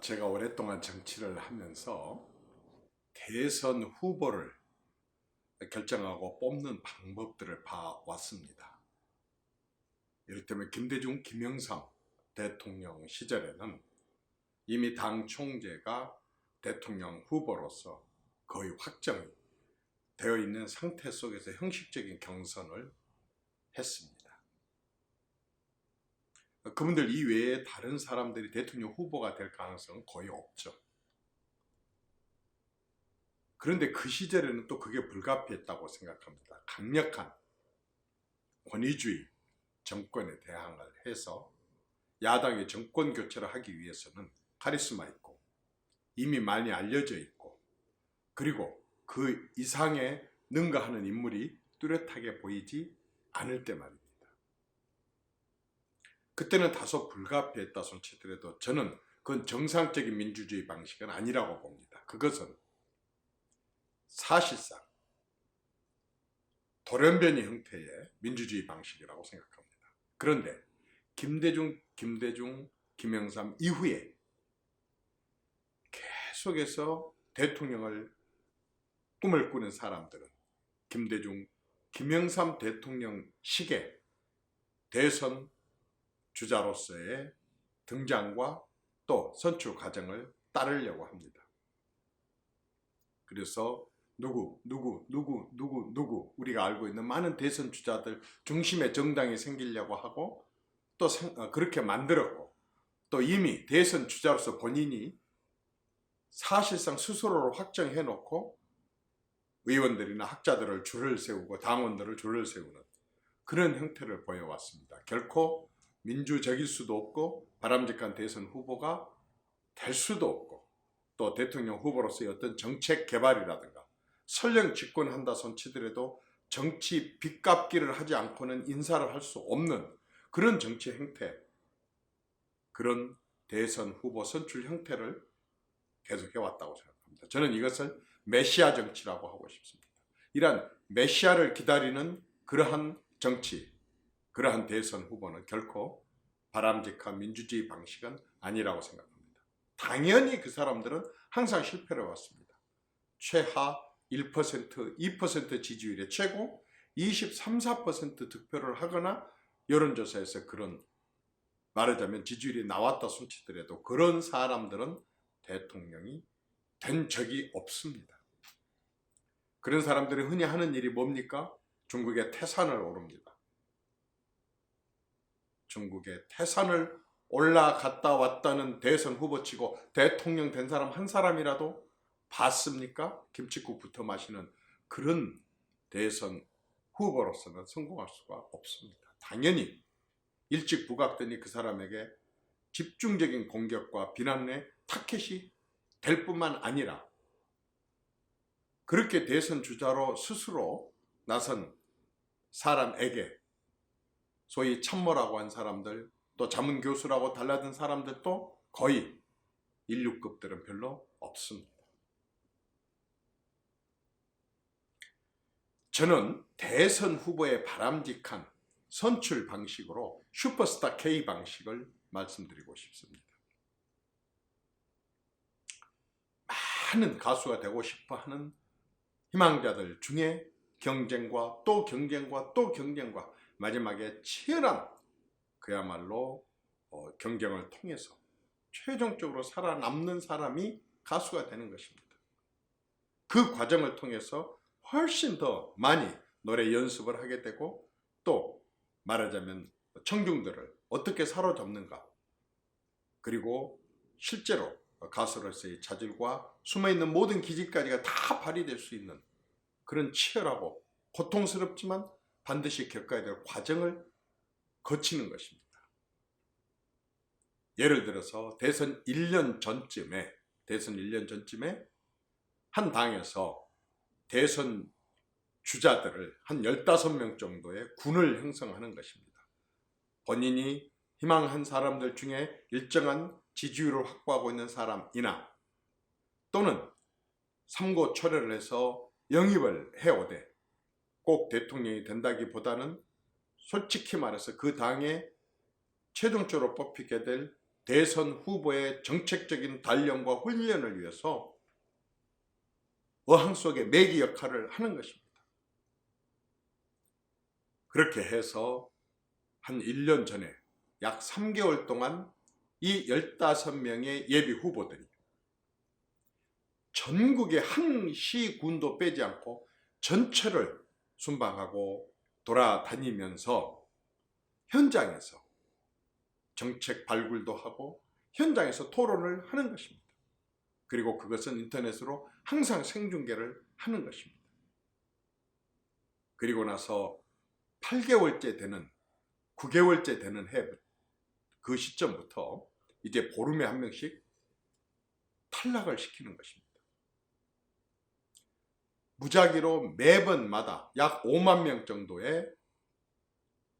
제가 오랫동안 정치를 하면서 대선 후보를 결정하고 뽑는 방법들을 봐왔습니다. 이를테면 김대중, 김영삼 대통령 시절에는 이미 당 총재가 대통령 후보로서 거의 확정이 되어 있는 상태 속에서 형식적인 경선을 했습니다. 그분들 이외에 다른 사람들이 대통령 후보가 될 가능성은 거의 없죠. 그런데 그 시절에는 또 그게 불가피했다고 생각합니다. 강력한 권위주의 정권에 대항을 해서 야당의 정권 교체를 하기 위해서는 카리스마 있고 이미 많이 알려져 있고 그리고 그 이상의 능가하는 인물이 뚜렷하게 보이지 않을 때 말입니다. 그때는 다소 불가피했다 손치더라도 저는 그건 정상적인 민주주의 방식은 아니라고 봅니다. 그것은 사실상 돌연변이 형태의 민주주의 방식이라고 생각합니다. 그런데 김대중, 김영삼 이후에 계속해서 대통령을 꿈을 꾸는 사람들은 김대중, 김영삼 대통령식의 대선 주자로서의 등장과 또 선출 과정을 따르려고 합니다. 그래서 누구 우리가 알고 있는 많은 대선 주자들 중심의 정당이 생기려고 하고 또 그렇게 만들었고 또 이미 대선 주자로서 본인이 사실상 스스로를 확정해 놓고 의원들이나 학자들을 줄을 세우고 당원들을 줄을 세우는 그런 형태를 보여왔습니다. 결코 민주적일 수도 없고 바람직한 대선 후보가 될 수도 없고 또 대통령 후보로서의 어떤 정책 개발이라든가 설령 집권한다 손치더라도 정치 빚갚기를 하지 않고는 인사를 할 수 없는 그런 정치 형태, 그런 대선 후보 선출 형태를 계속해 왔다고 생각합니다. 저는 이것을 메시아 정치라고 하고 싶습니다. 이러한 메시아를 기다리는 그러한 정치, 그러한 대선 후보는 결코 바람직한 민주주의 방식은 아니라고 생각합니다. 당연히 그 사람들은 항상 실패를 왔습니다. 최하 1%, 2% 지지율의 최고 23, 4% 득표를 하거나 여론조사에서 그런 말하자면 지지율이 나왔다 손치더라도 그런 사람들은 대통령이 된 적이 없습니다. 그런 사람들이 흔히 하는 일이 뭡니까? 중국의 태산을 오릅니다. 중국의 태산을 올라갔다 왔다는 대선 후보치고 대통령 된 사람 한 사람이라도 봤습니까? 김칫국부터 마시는 그런 대선 후보로서는 성공할 수가 없습니다. 당연히 일찍 부각되니 그 사람에게 집중적인 공격과 비난의 타켓이 될 뿐만 아니라 그렇게 대선 주자로 스스로 나선 사람에게 소위 참모라고 한 사람들 또 자문교수라고 달라든 사람들도 거의 인류급들은 별로 없습니다. 저는 대선 후보의 바람직한 선출 방식으로 슈퍼스타 K 방식을 말씀드리고 싶습니다. 많은 가수가 되고 싶어하는 희망자들 중에 경쟁과 또 경쟁과 또 경쟁과 마지막에 치열한 그야말로 경쟁을 통해서 최종적으로 살아남는 사람이 가수가 되는 것입니다. 그 과정을 통해서 훨씬 더 많이 노래 연습을 하게 되고 또 말하자면 청중들을 어떻게 사로잡는가 그리고 실제로 가수로서의 자질과 숨어있는 모든 기질까지가 다 발휘될 수 있는 그런 치열하고 고통스럽지만 반드시 겪어야 될 과정을 거치는 것입니다. 예를 들어서 대선 1년 전쯤에 한 당에서 대선 주자들을 한 15명 정도의 군을 형성하는 것입니다. 본인이 희망한 사람들 중에 일정한 지지율을 확보하고 있는 사람이나 또는 삼고초려를 해서 영입을 해오되 꼭 대통령이 된다기보다는 솔직히 말해서 그 당에 최종적으로 뽑히게 될 대선 후보의 정책적인 단련과 훈련을 위해서 어항 속의 메기 역할을 하는 것입니다. 그렇게 해서 한 1년 전에 약 3개월 동안 이 15명의 예비 후보들이 전국의 한 시군도 빼지 않고 전체를 순방하고 돌아다니면서 현장에서 정책 발굴도 하고 현장에서 토론을 하는 것입니다. 그리고 그것은 인터넷으로 항상 생중계를 하는 것입니다. 그리고 나서 8개월째 되는 9개월째 되는 해 그 시점부터 이제 보름에 한 명씩 탈락을 시키는 것입니다. 무작위로 매번마다 약 5만 명 정도의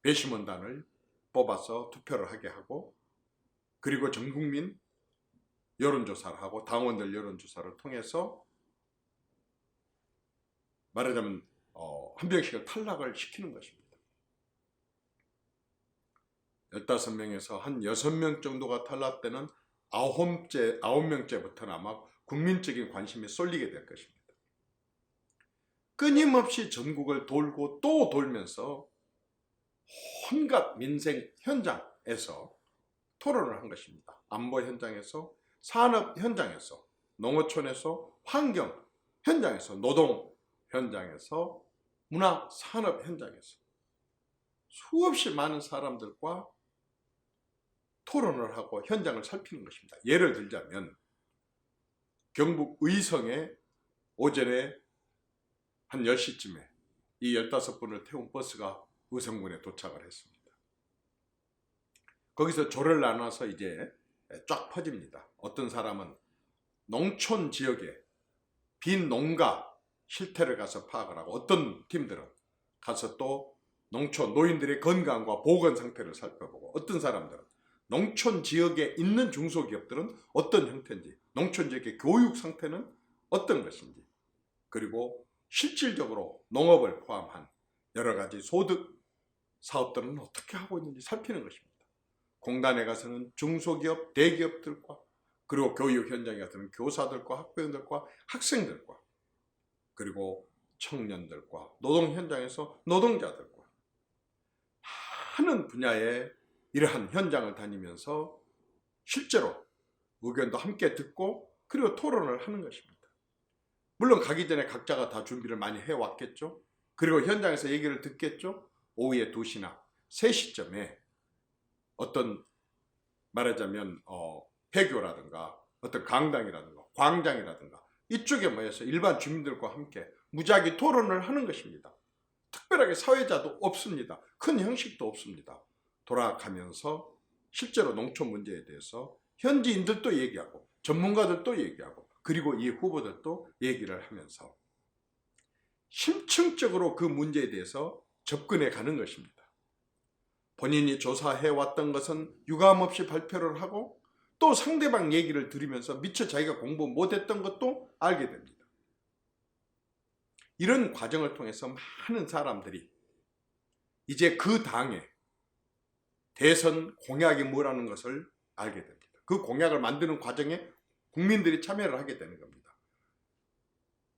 배심원단을 뽑아서 투표를 하게 하고, 그리고 전국민 여론조사를 하고 당원들 여론조사를 통해서 말하자면 한 명씩을 탈락을 시키는 것입니다. 15명에서 한 6명 정도가 탈락되는 9명째부터는 아마 국민적인 관심이 쏠리게 될 것입니다. 끊임없이 전국을 돌고 또 돌면서 온갖 민생 현장에서 토론을 한 것입니다. 안보 현장에서, 산업 현장에서, 농어촌에서, 환경 현장에서, 노동 현장에서, 문화 산업 현장에서 수없이 많은 사람들과 토론을 하고 현장을 살피는 것입니다. 예를 들자면 경북 의성에 오전에 한 10시쯤에 이 15분을 태운 버스가 의성군에 도착을 했습니다. 거기서 조를 나눠서 이제 쫙 퍼집니다. 어떤 사람은 농촌 지역에 빈 농가 실태를 가서 파악을 하고, 어떤 팀들은 가서 또 농촌 노인들의 건강과 보건 상태를 살펴보고, 어떤 사람들은 농촌 지역에 있는 중소기업들은 어떤 형태인지, 농촌 지역의 교육 상태는 어떤 것인지, 그리고 실질적으로 농업을 포함한 여러 가지 소득 사업들은 어떻게 하고 있는지 살피는 것입니다. 공단에 가서는 중소기업, 대기업들과, 그리고 교육 현장에 가서는 교사들과 학부형들과 학생들과, 그리고 청년들과, 노동 현장에서 노동자들과, 많은 분야의 이러한 현장을 다니면서 실제로 의견도 함께 듣고 그리고 토론을 하는 것입니다. 물론 가기 전에 각자가 다 준비를 많이 해왔겠죠. 그리고 현장에서 얘기를 듣겠죠. 오후에 2시나 3시쯤에 어떤 말하자면 폐교라든가 어떤 강당이라든가 광장이라든가 이쪽에 모여서 일반 주민들과 함께 무작위 토론을 하는 것입니다. 특별하게 사회자도 없습니다. 큰 형식도 없습니다. 돌아가면서 실제로 농촌 문제에 대해서 현지인들도 얘기하고 전문가들도 얘기하고, 그리고 이 후보들도 얘기를 하면서 심층적으로 그 문제에 대해서 접근해 가는 것입니다. 본인이 조사해왔던 것은 유감없이 발표를 하고, 또 상대방 얘기를 들으면서 미처 자기가 공부 못했던 것도 알게 됩니다. 이런 과정을 통해서 많은 사람들이 이제 그 당의 대선 공약이 뭐라는 것을 알게 됩니다. 그 공약을 만드는 과정에 국민들이 참여를 하게 되는 겁니다.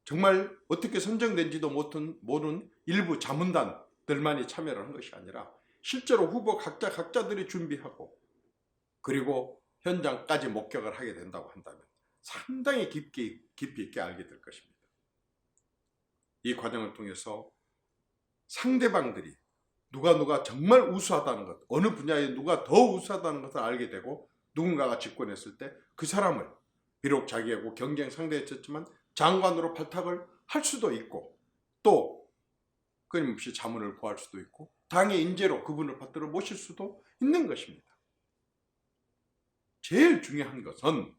정말 어떻게 선정된지도 모르는 일부 자문단들만이 참여를 한 것이 아니라 실제로 후보 각자들이 준비하고, 그리고 현장까지 목격을 하게 된다고 한다면 상당히 깊이 있게 알게 될 것입니다. 이 과정을 통해서 상대방들이 누가 정말 우수하다는 것, 어느 분야에 누가 더 우수하다는 것을 알게 되고, 누군가가 집권했을 때 그 사람을 비록 자기하고 경쟁 상대였지만 장관으로 발탁을 할 수도 있고, 또 끊임없이 자문을 구할 수도 있고, 당의 인재로 그분을 받들어 모실 수도 있는 것입니다. 제일 중요한 것은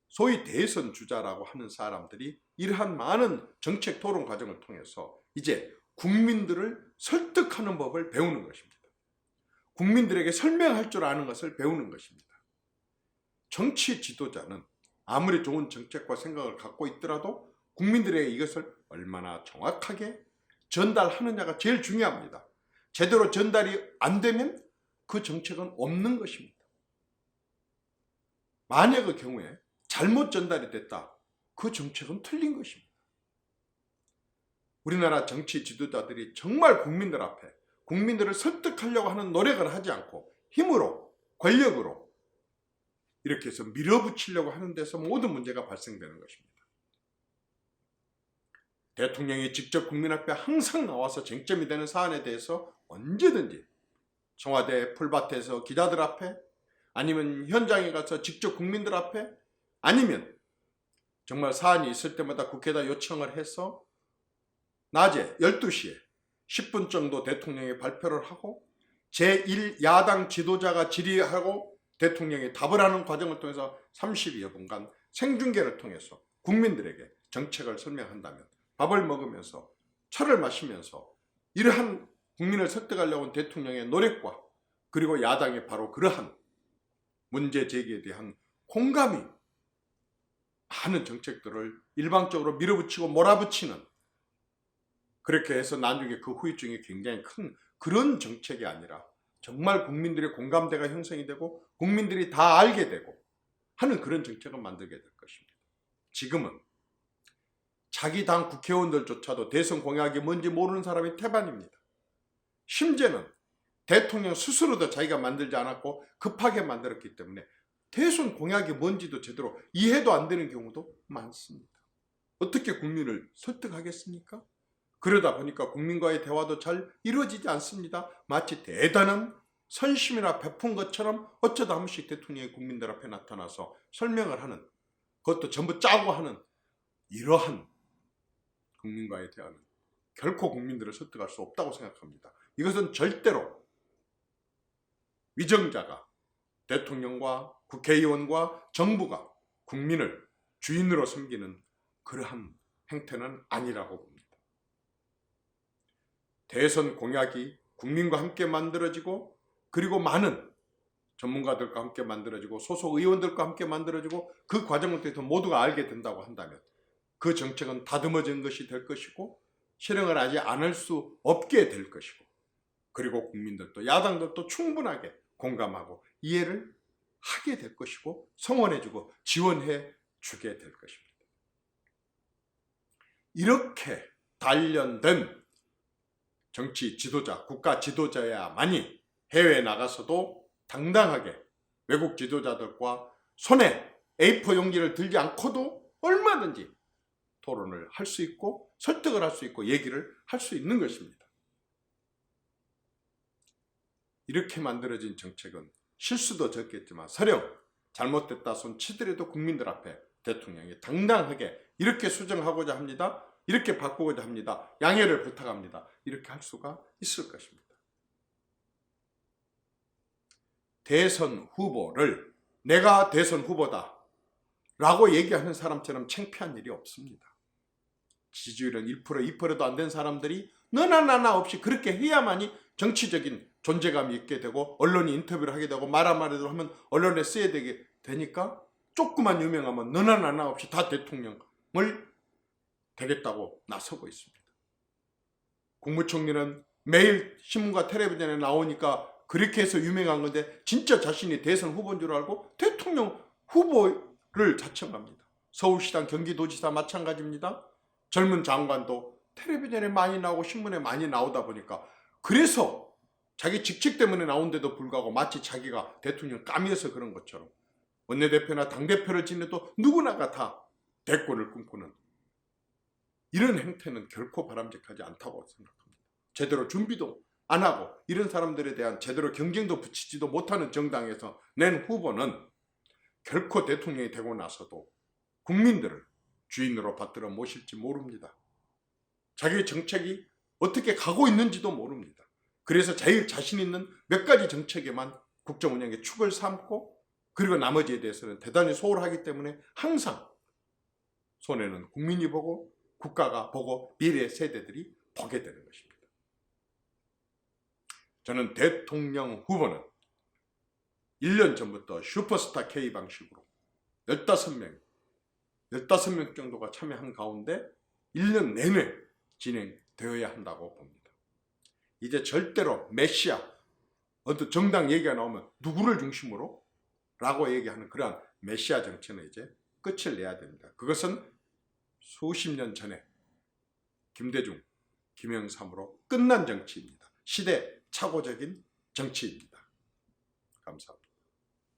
소위 대선 주자라고 하는 사람들이 이러한 많은 정책 토론 과정을 통해서 이제 국민들을 설득하는 법을 배우는 것입니다. 국민들에게 설명할 줄 아는 것을 배우는 것입니다. 정치 지도자는 아무리 좋은 정책과 생각을 갖고 있더라도 국민들에게 이것을 얼마나 정확하게 전달하느냐가 제일 중요합니다. 제대로 전달이 안 되면 그 정책은 없는 것입니다. 만약의 경우에 잘못 전달이 됐다. 그 정책은 틀린 것입니다. 우리나라 정치 지도자들이 정말 국민들 앞에 국민들을 설득하려고 하는 노력을 하지 않고 힘으로, 권력으로 이렇게 해서 밀어붙이려고 하는 데서 모든 문제가 발생되는 것입니다. 대통령이 직접 국민 앞에 항상 나와서 쟁점이 되는 사안에 대해서 언제든지 청와대 풀밭에서 기자들 앞에, 아니면 현장에 가서 직접 국민들 앞에, 아니면 정말 사안이 있을 때마다 국회에다 요청을 해서 낮에 12시에 10분 정도 대통령이 발표를 하고 제1야당 지도자가 질의하고 대통령이 답을 하는 과정을 통해서 30여 분간 생중계를 통해서 국민들에게 정책을 설명한다면, 밥을 먹으면서 차를 마시면서 이러한 국민을 설득하려고 한 대통령의 노력과, 그리고 야당의 바로 그러한 문제 제기에 대한 공감이 많은 정책들을 일방적으로 밀어붙이고 몰아붙이는, 그렇게 해서 나중에 그 후유증이 굉장히 큰 그런 정책이 아니라 정말 국민들의 공감대가 형성이 되고 국민들이 다 알게 되고 하는 그런 정책을 만들게 될 것입니다. 지금은 자기 당 국회의원들조차도 대선 공약이 뭔지 모르는 사람이 태반입니다. 심지어는 대통령 스스로도 자기가 만들지 않았고 급하게 만들었기 때문에 대선 공약이 뭔지도 제대로 이해도 안 되는 경우도 많습니다. 어떻게 국민을 설득하겠습니까? 그러다 보니까 국민과의 대화도 잘 이루어지지 않습니다. 마치 대단한 선심이나 베푼 것처럼 어쩌다 한 번씩 대통령이 국민들 앞에 나타나서 설명을 하는, 그것도 전부 짜고 하는 이러한 국민과의 대화는 결코 국민들을 설득할 수 없다고 생각합니다. 이것은 절대로 위정자가, 대통령과 국회의원과 정부가 국민을 주인으로 섬기는 그러한 행태는 아니라고 봅니다. 대선 공약이 국민과 함께 만들어지고, 그리고 많은 전문가들과 함께 만들어지고 소속 의원들과 함께 만들어지고 그 과정을 통해서 모두가 알게 된다고 한다면 그 정책은 다듬어진 것이 될 것이고 실행을 하지 않을 수 없게 될 것이고, 그리고 국민들도 야당들도 충분하게 공감하고 이해를 하게 될 것이고 성원해주고 지원해 주게 될 것입니다. 이렇게 단련된 정치 지도자, 국가 지도자야만이 해외에 나가서도 당당하게 외국 지도자들과 손에 A4 용지를 들지 않고도 얼마든지 토론을 할 수 있고 설득을 할 수 있고 얘기를 할 수 있는 것입니다. 이렇게 만들어진 정책은 실수도 적겠지만 설령 잘못됐다 손 치더라도 국민들 앞에 대통령이 당당하게 이렇게 수정하고자 합니다. 이렇게 바꾸고자 합니다. 양해를 부탁합니다. 이렇게 할 수가 있을 것입니다. 대선 후보를 내가 대선 후보다 라고 얘기하는 사람처럼 창피한 일이 없습니다. 지지율은 1%, 2%도 안 된 사람들이 너나 나나 없이 그렇게 해야만이 정치적인 존재감이 있게 되고 언론이 인터뷰를 하게 되고 말 한마디로 하면 언론에 쓰여야 되니까 조그만 유명하면 너나 나나 없이 다 대통령을 되겠다고 나서고 있습니다. 국무총리는 매일 신문과 텔레비전에 나오니까 그렇게 해서 유명한 건데 진짜 자신이 대선 후보인 줄 알고 대통령 후보를 자청합니다. 서울시장, 경기도지사 마찬가지입니다. 젊은 장관도 텔레비전에 많이 나오고 신문에 많이 나오다 보니까 그래서 자기 직책 때문에 나온데도 불구하고 마치 자기가 대통령 까미어서 그런 것처럼 원내대표나 당대표를 지내도 누구나가 다 대권을 꿈꾸는 이런 행태는 결코 바람직하지 않다고 생각합니다. 제대로 준비도 안 하고 이런 사람들에 대한 제대로 경쟁도 붙이지도 못하는 정당에서 낸 후보는 결코 대통령이 되고 나서도 국민들을 주인으로 받들어 모실지 모릅니다. 자기 정책이 어떻게 가고 있는지도 모릅니다. 그래서 제일 자신 있는 몇 가지 정책에만 국정 운영의 축을 삼고 그리고 나머지에 대해서는 대단히 소홀하기 때문에 항상 손해는 국민이 보고 국가가 보고 미래 세대들이 보게 되는 것입니다. 저는 대통령 후보는 1년 전부터 슈퍼스타 K 방식으로 15명 정도가 참여한 가운데 1년 내내 진행되어야 한다고 봅니다. 이제 절대로 메시아, 어떤 정당 얘기가 나오면 누구를 중심으로? 라고 얘기하는 그러한 메시아 정치는 이제 끝을 내야 됩니다. 그것은 수십 년 전에 김대중, 김영삼으로 끝난 정치입니다. 시대착오적인 정치입니다. 감사합니다.